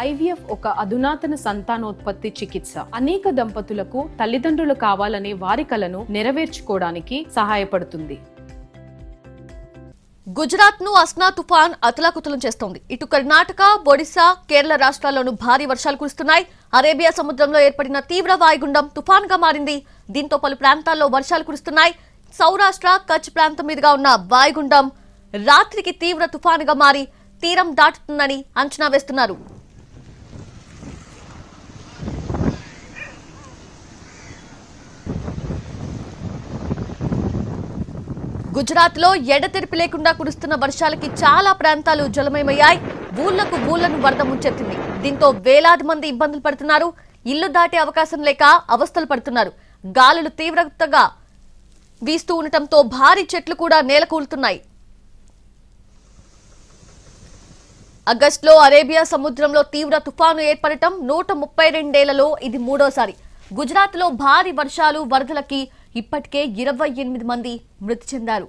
IVF ఒక అధునాతన సంతానోత్పత్తి చికిత్స. అనేక దంపతులకు తల్లిదండ్రులు కావాలనే వారి కలను నెరవేర్చుకోవడానికి సహాయపడుతుంది. గుజరాత్ ను అస్నా తుఫాన్ అతలాకుతలం చేస్తోంది. ఇటు కర్ణాటక, ఒడిశా, కేరళ రాష్ట్రాల్లోనూ భారీ వర్షాలు కురుస్తున్నాయి. అరేబియా సముద్రంలో ఏర్పడిన తీవ్ర వాయుగుండం తుఫాన్ గా మారింది. దీంతో పలు ప్రాంతాల్లో వర్షాలు కురుస్తున్నాయి. సౌరాష్ట్ర, కచ్ ప్రాంతం మీదుగా ఉన్న వాయుగుండం రాత్రికి తీవ్ర తుఫానుగా మారి తీరం దాటుతుందని అంచనా వేస్తున్నారు. గుజరాత్ లో ఎడతెరిపి లేకుండా కురుస్తున్న వర్షాలకి చాలా ప్రాంతాలు జలమయమయ్యాయి. ఊళ్లను వరద ముంచెత్తింది. దీంతో వేలాది మంది ఇబ్బందులు పడుతున్నారు. ఇల్లు దాటే అవకాశం లేక అవస్థలు పడుతున్నారు. గాలులు తీవ్రతగా వీస్తూ ఉండటంతో భారీ చెట్లు కూడా నేలకూలుతున్నాయి. ఆగస్టులో అరేబియా సముద్రంలో తీవ్ర తుఫాను ఏర్పడటం 132 ఏళ్లలో ఇది మూడోసారి. గుజరాత్ లో భారీ వర్షాలు, వరదలకి ఇప్పటికే 28 మంది మృతి చెందారు.